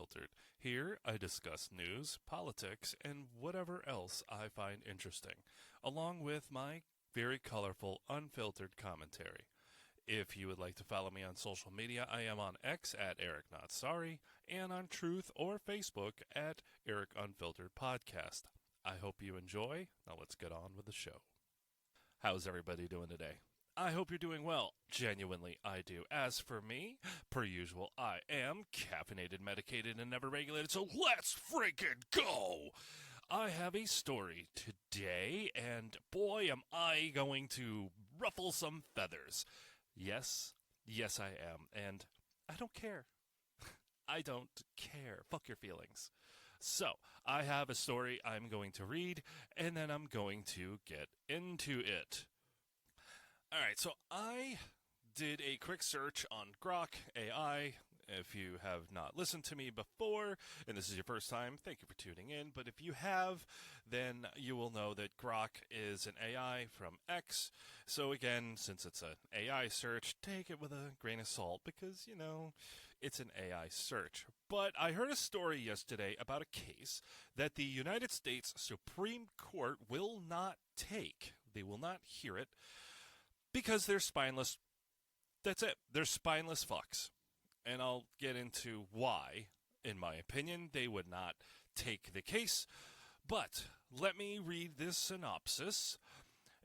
Unfiltered. Here I discuss news, politics, and whatever else I find interesting, along with my very colorful, unfiltered commentary. If you would like to follow me on social media, I am on X at Eric Not Sorry, and on Truth or Facebook at Eric Unfiltered Podcast. I hope you enjoy. Now let's get on with the show. How's everybody doing today? I hope you're doing well. Genuinely, I do. As for me, per usual, I am caffeinated, medicated, and never regulated, so let's freaking go! I have a story today, and boy, am I going to ruffle some feathers. Yes, I am, and I don't care. I don't care. Fuck your feelings. So, I have a story I'm going to read, and then I'm going to get into it. Alright, so I did a quick search on Grok AI. If you have not listened to me before, and this is your first time, thank you for tuning in. But if you have, then you will know that Grok is an AI from X. So again, since it's an AI search, take it with a grain of salt because, it's an AI search. But I heard a story yesterday about a case that the United States Supreme Court will not take. They will not hear it because they're spineless. That's it. They're spineless fucks. And I'll get into why, in my opinion, they would not take the case. But let me read this synopsis.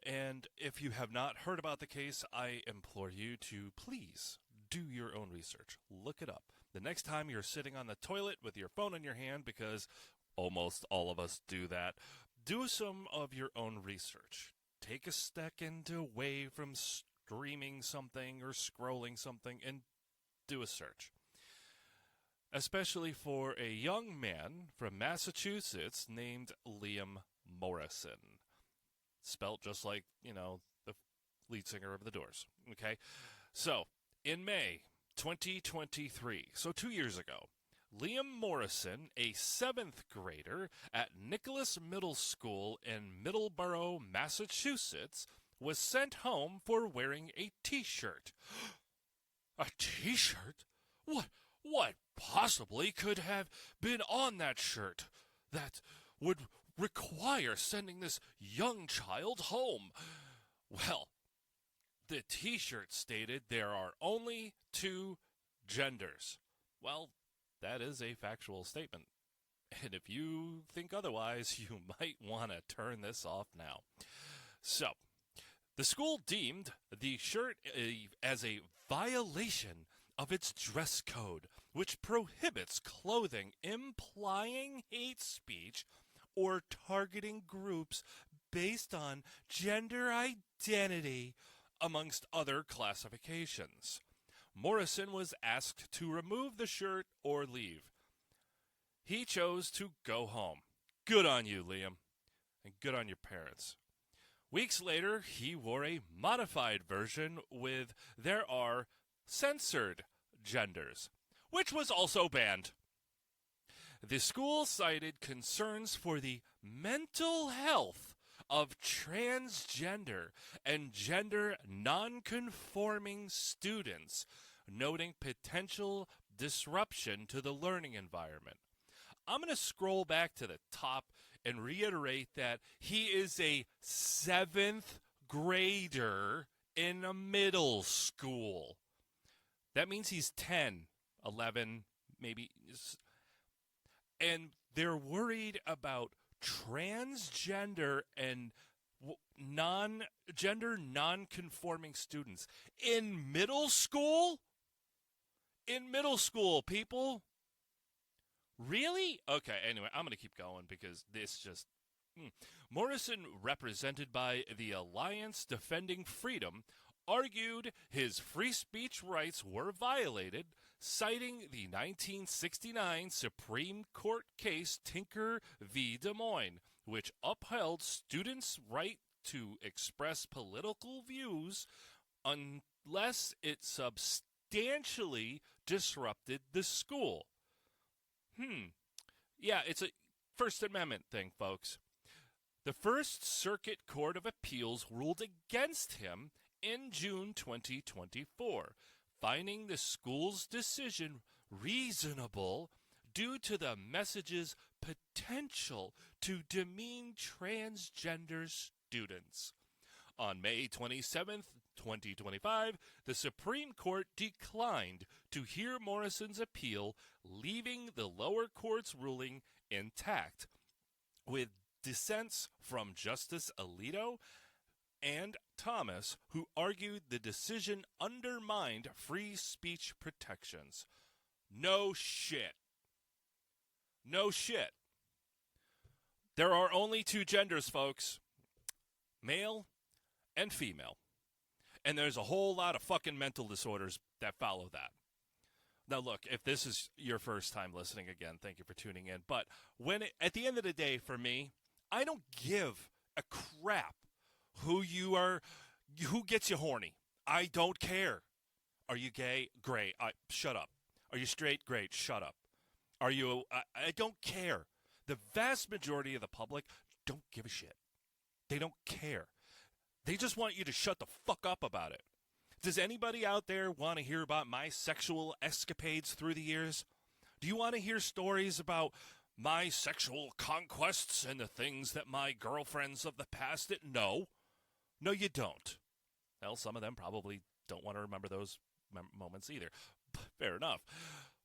And if you have not heard about the case, I implore you to please do your own research. Look it up. The next time you're sitting on the toilet with your phone in your hand, because almost all of us do that, do some of your own research. Take a second away from streaming something or scrolling something and do a search. Especially for a young man from Massachusetts named Liam Morrison. Spelt just like, the lead singer of The Doors. Okay? So, in May 2023, so 2 years ago, Liam Morrison, a 7th grader at Nicholas Middle School in Middleborough, Massachusetts, was sent home for wearing a t-shirt. A t-shirt? What possibly could have been on that shirt that would require sending this young child home? Well, the t-shirt stated there are only 2 genders. Well, that is a factual statement. And if you think otherwise, you might want to turn this off now. So, the school deemed the shirt as a violation of its dress code, which prohibits clothing implying hate speech or targeting groups based on gender identity, amongst other classifications. Morrison was asked to remove the shirt or leave. He chose to go home. Good on you, Liam, and good on your parents. Weeks later, he wore a modified version with there are censored genders, which was also banned. The school cited concerns for the mental health of transgender and gender non-conforming students, noting potential disruption to the learning environment. I'm going to scroll back to the top and reiterate that he is a 7th grader in a middle school. That means he's 10, 11, maybe. And they're worried about transgender and non-conforming students in middle school? In middle school, people? Really? Okay, anyway, I'm going to keep going because this just... Morrison, represented by the Alliance Defending Freedom, argued his free speech rights were violated, citing the 1969 Supreme Court case Tinker v. Des Moines, which upheld students' right to express political views unless it substantially disrupted the school. Yeah, it's a First Amendment thing, folks. The First Circuit Court of Appeals ruled against him in June 2024, finding the school's decision reasonable due to the message's potential to demean transgender students. On May 27th, 2025, the Supreme Court declined to hear Morrison's appeal, leaving the lower court's ruling intact, with dissents from Justice Alito and Thomas, who argued the decision undermined free speech protections. No shit. No shit. There are only two genders, folks. Male and female. And there's a whole lot of fucking mental disorders that follow that. Now, look, if this is your first time listening again, thank you for tuning in. But at the end of the day, for me, I don't give a crap who you are, who gets you horny. I don't care. Are you gay? Great. Shut up. Are you straight? Great. Shut up. Are you? I don't care. The vast majority of the public don't give a shit. They don't care. They just want you to shut the fuck up about it. Does anybody out there want to hear about my sexual escapades through the years? Do you want to hear stories about my sexual conquests and the things that my girlfriends of the past did? No. No, you don't. Well, some of them probably don't want to remember those moments either. Fair enough.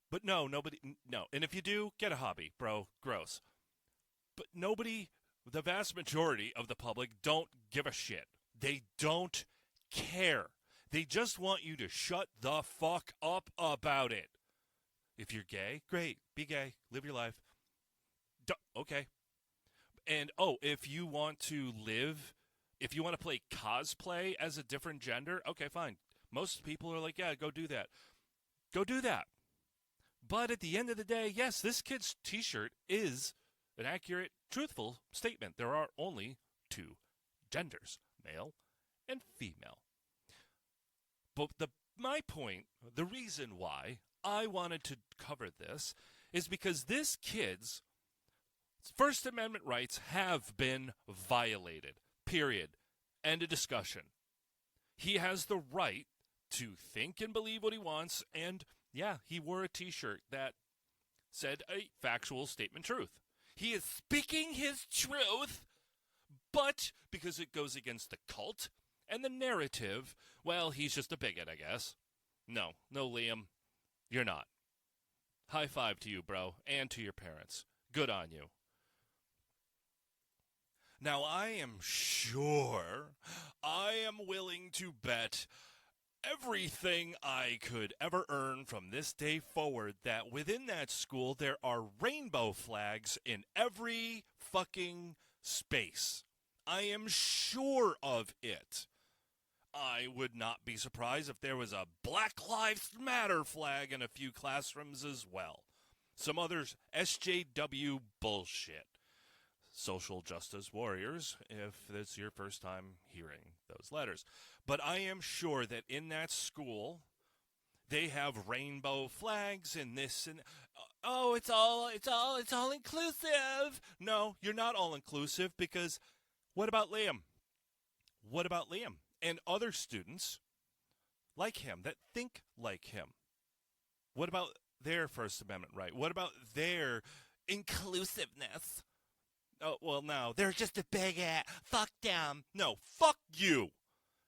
But no, nobody, no. And if you do, get a hobby, bro. Gross. But nobody, the vast majority of the public don't give a shit. They don't care. They just want you to shut the fuck up about it. If you're gay, great. Be gay. Live your life. Okay. And, if you want to play cosplay as a different gender, okay, fine. Most people are like, yeah, go do that. Go do that. But at the end of the day, yes, this kid's t-shirt is an accurate, truthful statement. There are only two genders, male and female. But my point, the reason why I wanted to cover this is because this kid's First Amendment rights have been violated, period. End of discussion. He has the right to think and believe what he wants, and yeah, he wore a t-shirt that said a factual statement truth. He is speaking his truth, but because it goes against the cult and the narrative, well, he's just a bigot, I guess. No, Liam, you're not. High five to you, bro, and to your parents. Good on you. Now, I am willing to bet everything I could ever earn from this day forward that within that school there are rainbow flags in every fucking space. I am sure of it. I would not be surprised if there was a Black Lives Matter flag in a few classrooms as well. Some other SJW bullshit. Social justice warriors, if it's your first time hearing those letters. But I am sure that in that school, they have rainbow flags and this and it's all inclusive. No, you're not all inclusive, because what about Liam? What about Liam and other students like him that think like him? What about their First Amendment right? What about their inclusiveness? Oh, well, no, they're just a bigot. Fuck them. No, fuck you.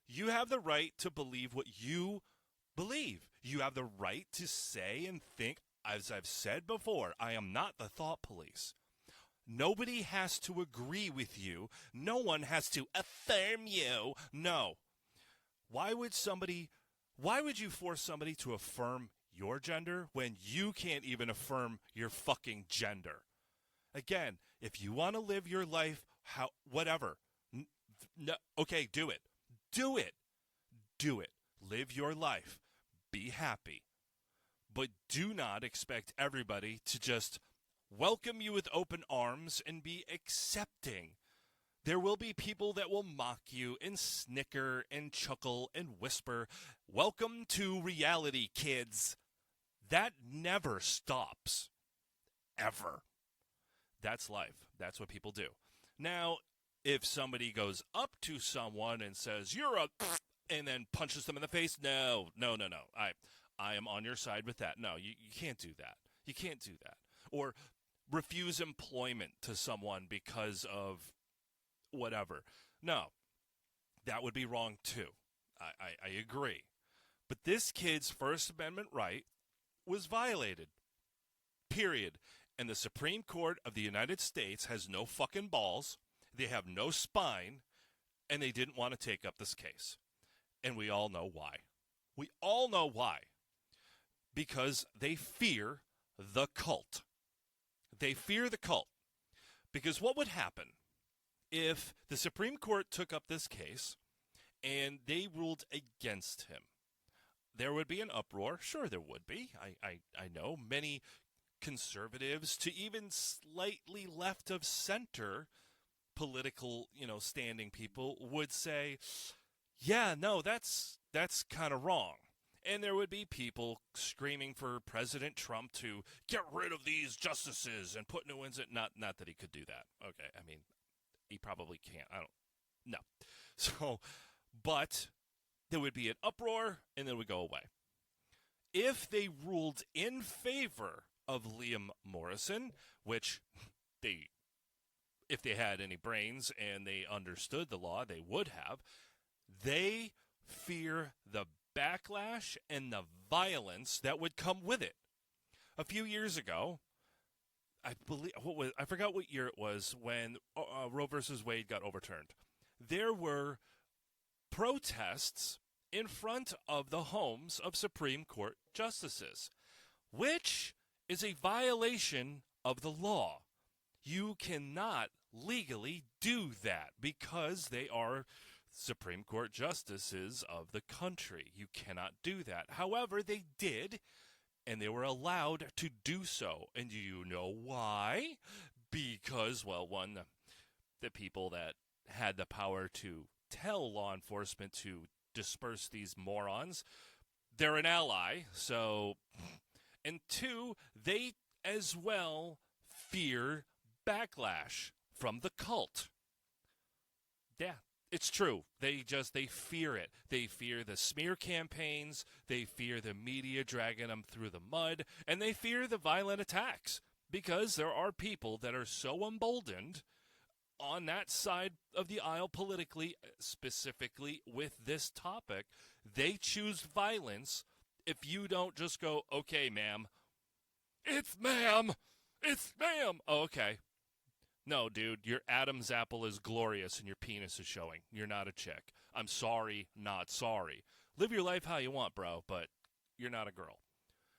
You have the right to believe what you believe. You have the right to say and think. As I've said before, I am not the thought police. Nobody has to agree with you. No one has to affirm you. No. Why would you force somebody to affirm your gender when you can't even affirm your fucking gender? Again, if you want to live your life, whatever. No, okay, do it. Do it. Do it. Live your life. Be happy. But do not expect everybody to just welcome you with open arms and be accepting. There will be people that will mock you and snicker and chuckle and whisper, "Welcome to reality, kids." That never stops. Ever. That's life. That's what people do. Now, if somebody goes up to someone and says, "You're a," and then punches them in the face, no. I am on your side with that. No, you can't do that. You can't do that. or refuse employment to someone because of whatever. No, that would be wrong too. I agree. But this kid's First Amendment right was violated. Period. And the Supreme Court of the United States has no fucking balls. They have no spine. And they didn't want to take up this case. And we all know why. We all know why. Because they fear the cult. They fear the cult. Because what would happen if the Supreme Court took up this case and they ruled against him? There would be an uproar. Sure, there would be. I know many conservatives to even slightly left of center political, standing people would say, yeah, no, that's kind of wrong. And there would be people screaming for President Trump to get rid of these justices and put new ones in. Not that he could do that. Okay, I mean, he probably can't. No. So, but there would be an uproar and then it would go away. If they ruled in favor of Liam Morrison, which if they had any brains and they understood the law, they would have, they fear the backlash and the violence that would come with it. A few years ago, I forgot what year it was when Roe versus Wade got overturned. There were protests in front of the homes of Supreme Court justices, which is a violation of the law. You cannot legally do that because they are Supreme Court justices of the country. You cannot do that. However, they did, and they were allowed to do so. And do you know why? Because, well, one, the people that had the power to tell law enforcement to disperse these morons, they're an ally. So, and two, they as well fear backlash from the cult. Yeah, it's true. They fear it. They fear the smear campaigns. They fear the media dragging them through the mud. And they fear the violent attacks because there are people that are so emboldened on that side of the aisle politically, specifically with this topic, they choose violence if you don't just go, okay, ma'am. It's ma'am. It's ma'am. Oh, okay. No, dude, your Adam's apple is glorious and your penis is showing. You're not a chick. I'm sorry, not sorry. Live your life how you want, bro, but you're not a girl.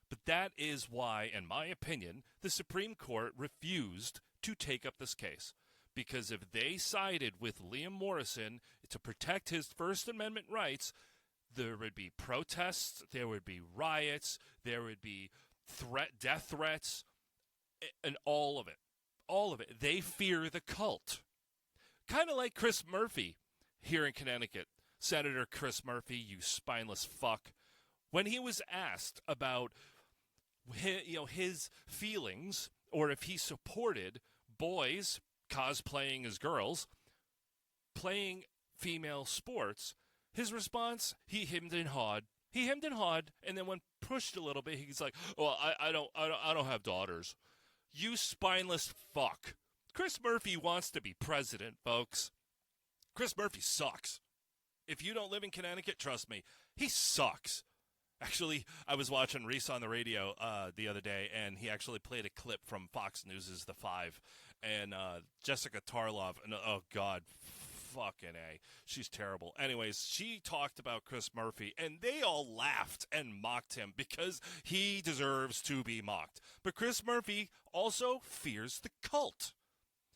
But that is why, in my opinion, the Supreme Court refused to take up this case. Because if they sided with Liam Morrison to protect his First Amendment rights, there would be protests, there would be riots, there would be death threats, and all of it. All of it. They fear the cult. Kind of like Chris Murphy here in Connecticut. Senator Chris Murphy, you spineless fuck. When he was asked about his feelings or if he supported boys cosplaying as girls playing female sports, his response, he hemmed and hawed. He hemmed and hawed, and then when pushed a little bit, he's like, "Well, I don't have daughters." You spineless fuck. Chris Murphy wants to be president, folks. Chris Murphy sucks. If you don't live in Connecticut, trust me, he sucks. Actually, I was watching Reese on the radio the other day, and he actually played a clip from Fox News' The Five. And Jessica Tarlov, and oh, God, fucking A. She's terrible. Anyways, she talked about Chris Murphy, and they all laughed and mocked him because he deserves to be mocked. But Chris Murphy also fears the cult.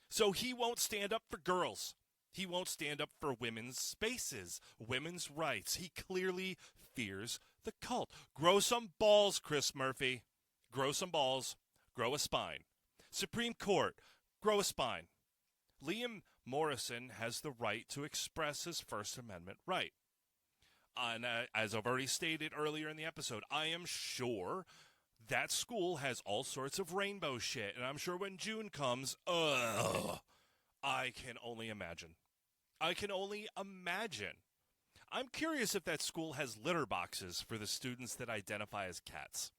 So he won't stand up for girls. He won't stand up for women's spaces, women's rights. He clearly fears the cult. Grow some balls, Chris Murphy. Grow some balls. Grow a spine. Supreme Court, grow a spine. Liam Morrison has the right to express his First Amendment right. And as I've already stated earlier in the episode, I am sure that school has all sorts of rainbow shit. And I'm sure when June comes, I can only imagine. I can only imagine. I'm curious if that school has litter boxes for the students that identify as cats.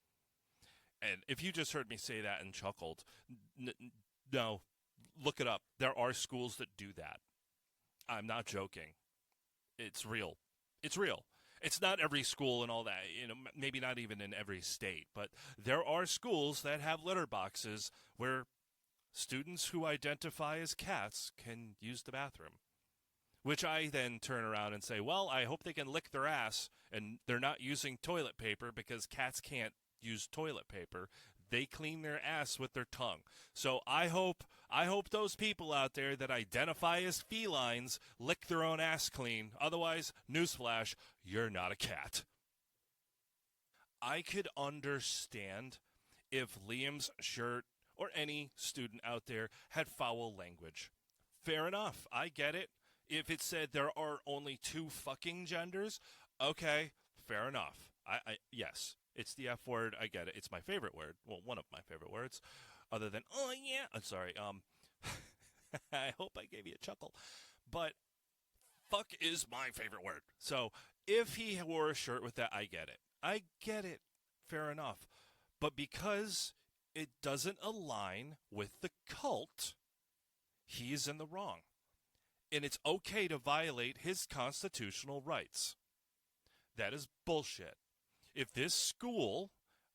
And if you just heard me say that and chuckled, no, look it up. There are schools that do that. I'm not joking. It's real. It's real. It's not every school and all that, maybe not even in every state, but there are schools that have litter boxes where students who identify as cats can use the bathroom. Which I then turn around and say, well, I hope they can lick their ass and they're not using toilet paper because cats can't use toilet paper. They clean their ass with their tongue. So I hope those people out there that identify as felines lick their own ass clean. Otherwise, newsflash, you're not a cat. I could understand if Liam's shirt or any student out there had foul language. Fair enough. I get it. If it said there are only two fucking genders, okay, fair enough. Yes, it's the F word. I get it. It's my favorite word. Well, one of my favorite words, other than oh yeah. I'm sorry. I hope I gave you a chuckle, but fuck is my favorite word. So if he wore a shirt with that, I get it. I get it. Fair enough. But because it doesn't align with the cult, he's in the wrong. And it's okay to violate his constitutional rights. That is bullshit. If this school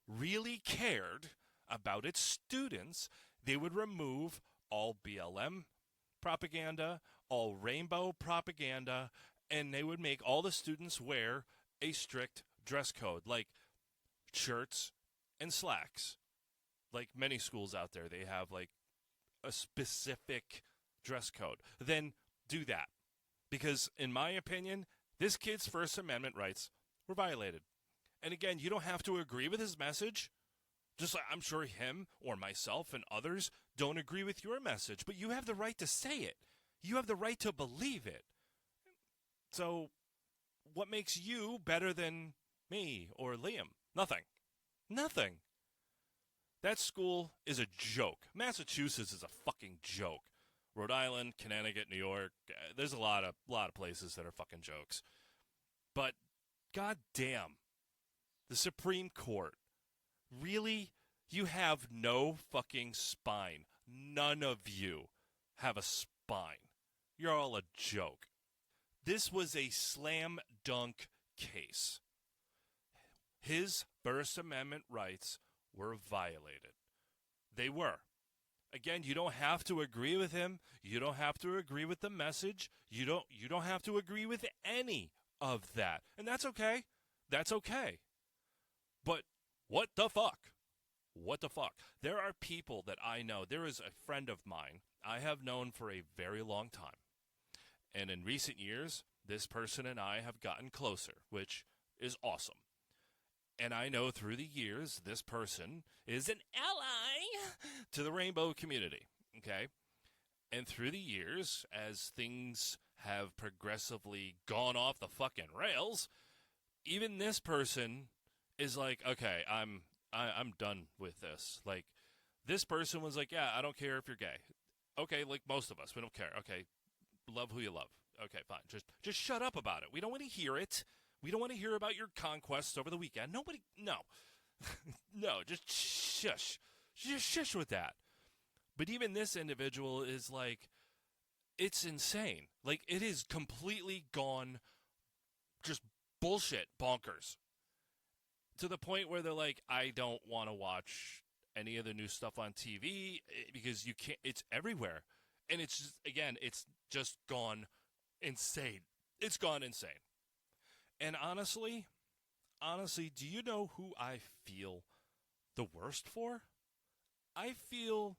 really cared about its students, they would remove all BLM propaganda, all rainbow propaganda, and they would make all the students wear a strict dress code, like shirts and slacks. Like many schools out there, they have like a specific dress code. Then do that. Because, in my opinion, this kid's First Amendment rights were violated. And again, you don't have to agree with his message. Just like I'm sure him or myself and others don't agree with your message. But you have the right to say it. You have the right to believe it. So, what makes you better than me or Liam? Nothing. Nothing. That school is a joke. Massachusetts is a fucking joke. Rhode Island, Connecticut, New York, there's a lot of places that are fucking jokes. But goddamn, the Supreme Court, really, you have no fucking spine. None of you have a spine. You're all a joke. This was a slam dunk case. His First Amendment rights were violated. They were. Again, you don't have to agree with him. You don't have to agree with the message. You don't have to agree with any of that. And that's okay. That's okay. But what the fuck? What the fuck? There are people that I know. There is a friend of mine I have known for a very long time. And in recent years, this person and I have gotten closer, which is awesome. And I know through the years, this person is an ally to the rainbow community, okay? And through the years, as things have progressively gone off the fucking rails, even this person is like, okay, I'm done with this. Like, this person was like, yeah, I don't care if you're gay. Okay, like most of us, we don't care. Okay, love who you love. Okay, fine. Just shut up about it. We don't want to hear it. We don't want to hear about your conquests over the weekend. Nobody, no. No, just shush. Just shush with that. But even this individual is like, it's insane. Like, it is completely gone just bullshit bonkers. To the point where they're like, I don't want to watch any of the new stuff on TV because you can't, it's everywhere. And it's just, again, it's just gone insane. It's gone insane. And honestly, do you know who I feel the worst for? I feel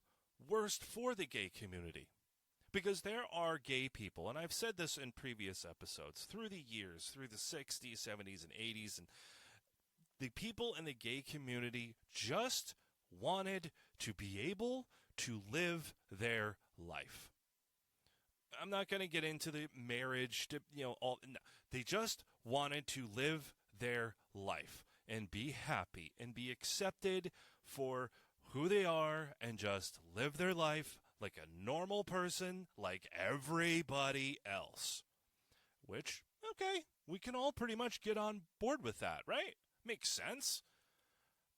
worst for the gay community. Because there are gay people, and I've said this in previous episodes, through the years, through the 60s, 70s, and 80s, and the people in the gay community just wanted to be able to live their life. I'm not going to get into the marriage, all. No. They just wanted to live their life and be happy and be accepted for who they are and just live their life like a normal person, like everybody else. Which, okay, we can all pretty much get on board with that, right? Makes sense.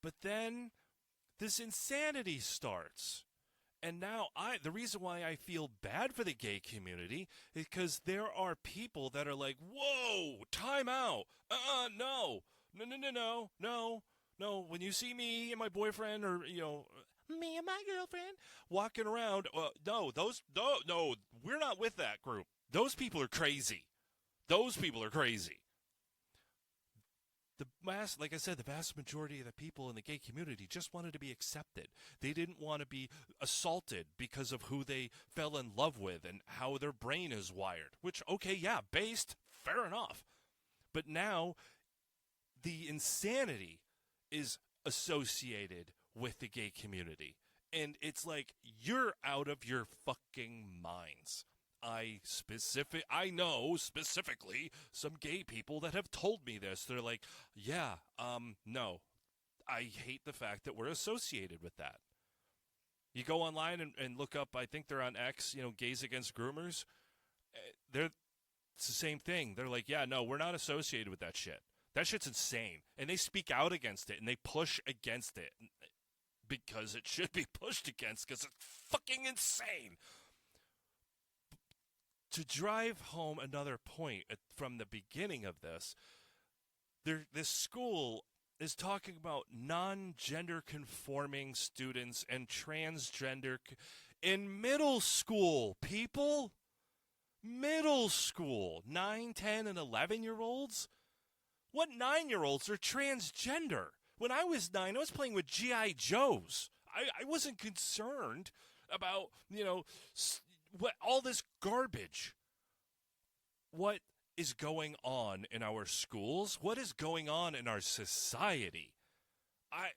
But then this insanity starts. And now the reason why I feel bad for the gay community is because there are people that are like, whoa, time out. No. No, no, no, no, no, no. When you see me and my boyfriend or, me and my girlfriend walking around, no, we're not with that group. Those people are crazy. Those people are crazy. Like I said, the vast majority of the people in the gay community just wanted to be accepted. They didn't want to be assaulted because of who they fell in love with and how their brain is wired. Which, okay, yeah, based, fair enough. But now, the insanity is associated with the gay community. And it's like, you're out of your fucking minds. I know specifically some gay people that have told me this. They're like, yeah, no, I hate the fact that we're associated with that. You go online and look up, I think they're on X, Gays Against Groomers. It's the same thing. They're like, yeah, no, we're not associated with that shit. That shit's insane. And they speak out against it and they push against it because it should be pushed against because it's fucking insane. To drive home another point from the beginning of this, this school is talking about non-gender conforming students and transgender in middle school, people. Middle school, 9, 10, and 11-year-olds? What 9-year-olds are transgender? When I was 9, I was playing with G.I. Joes. I wasn't concerned about, what all this garbage. What is going on in our schools? What is going on in our society?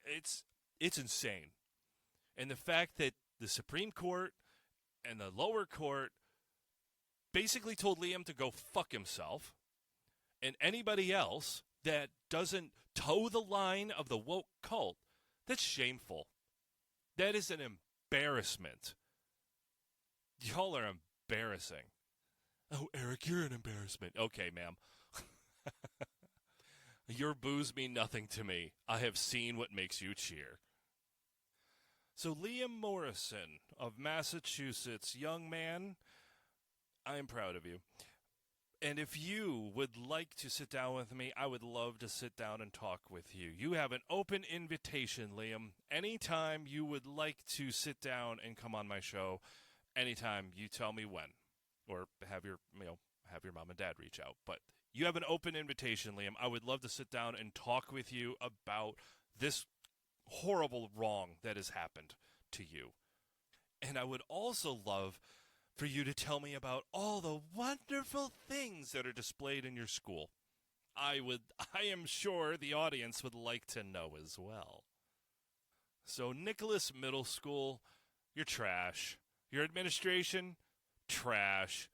It's insane. And the fact that the Supreme Court and the lower court basically told Liam to go fuck himself, and anybody else that doesn't toe the line of the woke cult, that's shameful. That is an embarrassment. Y'all are embarrassing. Oh, Eric, you're an embarrassment. Okay, ma'am. Your boos mean nothing to me. I have seen what makes you cheer. So Liam Morrison of Massachusetts, young man, I am proud of you. And if you would like to sit down with me, I would love to sit down and talk with you. You have an open invitation, Liam. Anytime you would like to sit down and come on my show, anytime you tell me when, or have your mom and dad reach out. But you have an open invitation, Liam. I would love to sit down and talk with you about this horrible wrong that has happened to you. And I would also love for you to tell me about all the wonderful things that are displayed in your school. I am sure the audience would like to know as well. So Nicholas Middle School, you're trash. Your administration, trash.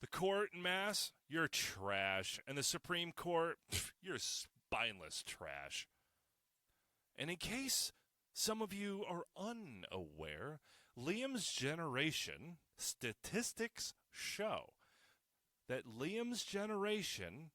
The court in Mass, you're trash. And the Supreme Court, you're spineless trash. And in case some of you are unaware, Liam's generation statistics show that Liam's generation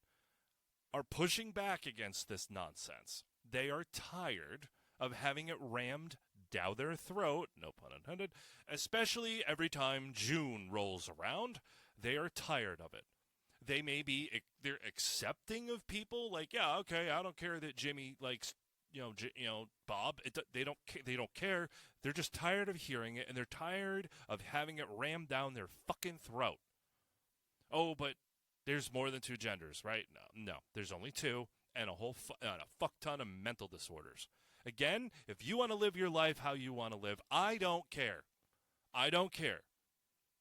are pushing back against this nonsense. They are tired of having it rammed down their throat, no pun intended, especially every time June rolls around. They are tired of it. They're accepting of people like, yeah, okay, I don't care that Jimmy likes Bob. They don't care. They're just tired of hearing it, and they're tired of having it rammed down their fucking throat. Oh, but there's more than two genders, right? No, there's only two, and a fuck ton of mental disorders. Again, if you want to live your life how you want to live, I don't care. I don't care.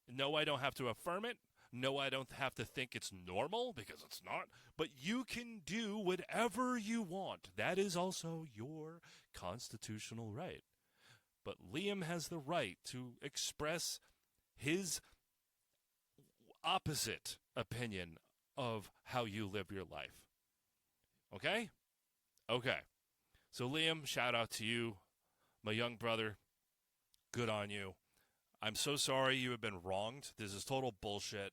No, I don't have to affirm it. No, I don't have to think it's normal, because it's not. But you can do whatever you want. That is also your constitutional right. But Liam has the right to express his opposite opinion of how you live your life. Okay? Okay. So Liam, shout out to you, my young brother. Good on you. I'm so sorry you have been wronged. This is total bullshit.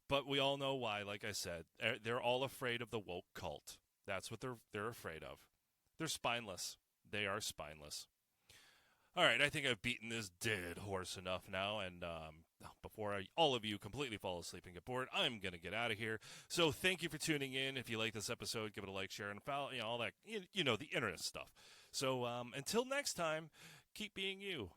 But we all know why, like I said. They're all afraid of the woke cult. That's what they're afraid of. They're spineless. They are spineless. All right, I think I've beaten this dead horse enough now, and before all of you completely fall asleep and get bored, I'm going to get out of here. So thank you for tuning in. If you like this episode, give it a like, share, and follow, all that, the internet stuff. So until next time, keep being you.